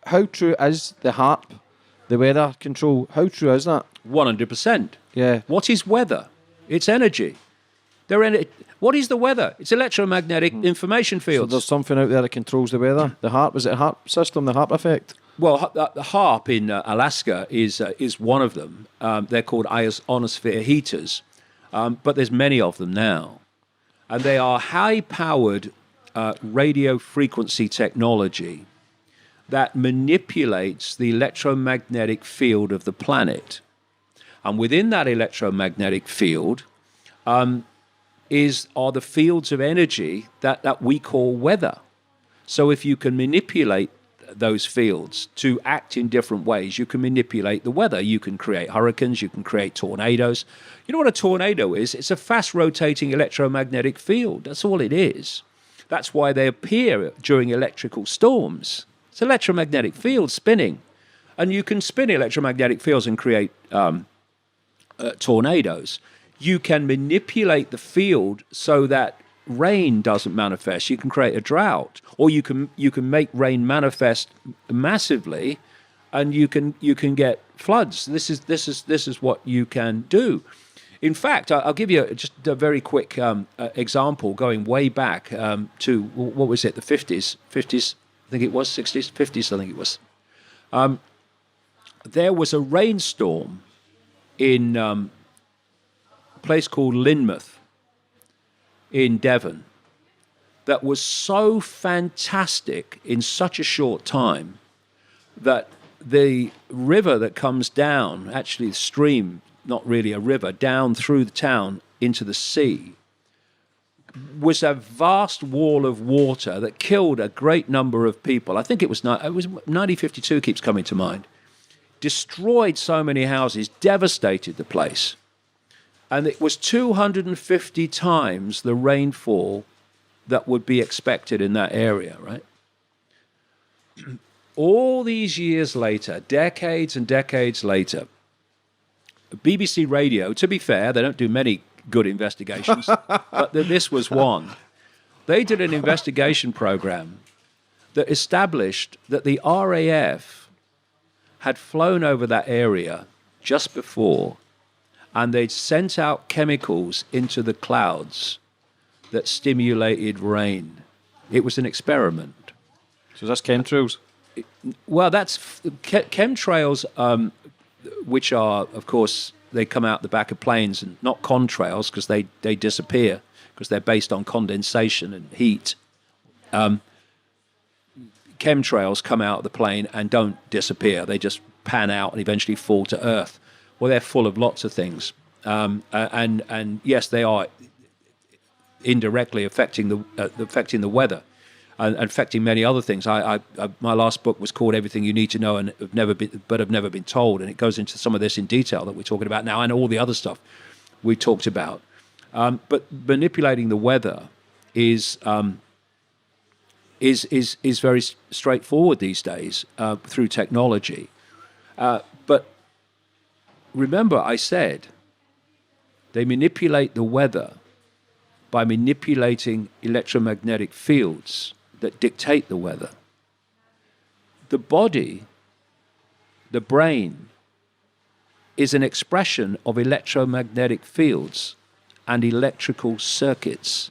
how true is the HAARP, the weather control? How true is that? 100%. Yeah. What is weather? It's energy. What is the weather? It's electromagnetic information So fields. there's something out there that controls the weather. The HAARP, is it a HAARP system, the HAARP effect? Well, the HAARP in Alaska is one of them. They're called ionosphere heaters, but there's many of them now. And they are high-powered radio frequency technology that manipulates the electromagnetic field of the planet. And within that electromagnetic field are the fields of energy that we call weather. So if you can manipulate those fields to act in different ways, you can manipulate the weather. You can create hurricanes, you can create tornadoes. You know what a tornado is? It's a fast-rotating electromagnetic field. That's all it is. That's why they appear during electrical storms. It's electromagnetic fields spinning. And you can spin electromagnetic fields and create tornadoes. You can manipulate the field so that rain doesn't manifest. You can create a drought, or you can make rain manifest massively, and you can get floods. This is what you can do. In fact, I'll give you just a very quick example going way back to, what was it, the 50s, I think it was, 60s, 50s, I think it was. There was a rainstorm in a place called Lynmouth in Devon that was so fantastic in such a short time that the river that comes down, actually the stream, not really a river, down through the town into the sea, was a vast wall of water that killed a great number of people. I think it was 1952 keeps coming to mind. Destroyed so many houses, devastated the place. And it was 250 times the rainfall that would be expected in that area, right? All these years later, decades and decades later, BBC Radio, to be fair, they don't do many good investigations, but this was one. They did an investigation program that established that the RAF had flown over that area just before, and they'd sent out chemicals into the clouds that stimulated rain. It was an experiment. So that's chemtrails? Well, that's chemtrails, which are, of course, they come out the back of planes, and not contrails because they disappear because they're based on condensation and heat. Chemtrails come out of the plane and don't disappear. They just pan out and eventually fall to Earth. Well, they're full of lots of things. And yes, they are indirectly affecting the weather and affecting many other things. My last book was called Everything You Need to Know and have never been told, and it goes into some of this in detail that we're talking about now and all the other stuff we talked about. But manipulating the weather is very straightforward these days through technology. But remember, I said they manipulate the weather by manipulating electromagnetic fields that dictate the weather. The body, the brain, is an expression of electromagnetic fields and electrical circuits.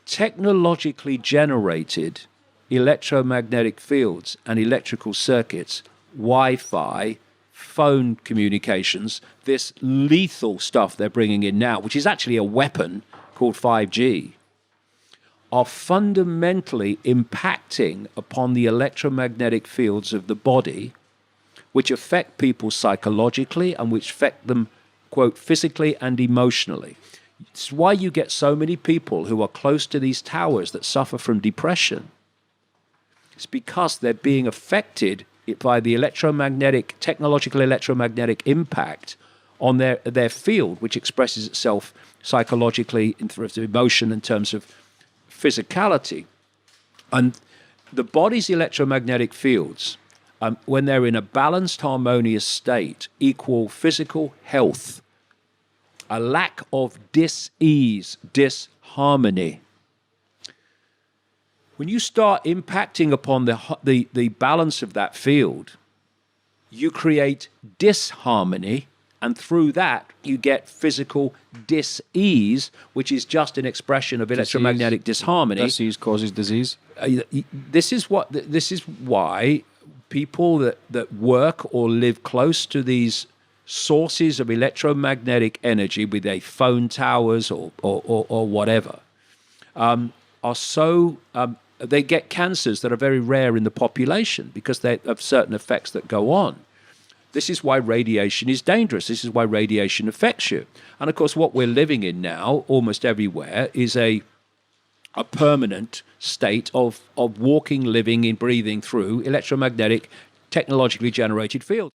Technologically generated electromagnetic fields and electrical circuits, Wi-Fi, phone communications, this lethal stuff they're bringing in now, which is actually a weapon called 5G, are fundamentally impacting upon the electromagnetic fields of the body, which affect people psychologically and which affect them, quote, physically and emotionally. It's why you get so many people who are close to these towers that suffer from depression. It's because they're being affected by the technological electromagnetic impact on their field, which expresses itself psychologically in terms of emotion, in terms of physicality. And the body's electromagnetic fields, when they're in a balanced, harmonious state, equal physical health, a lack of dis-ease, disharmony. When you start impacting upon the balance of that field, you create disharmony, and through that you get physical dis-ease, which is just an expression of electromagnetic disharmony. Disease causes disease. This is why people that work or live close to these sources of electromagnetic energy, be they phone towers or whatever, are so they get cancers that are very rare in the population because they have certain effects that go on. This is why radiation is dangerous. This is why radiation affects you. And of course, what we're living in now, almost everywhere, is a permanent state of walking, living, and breathing through electromagnetic, technologically generated fields.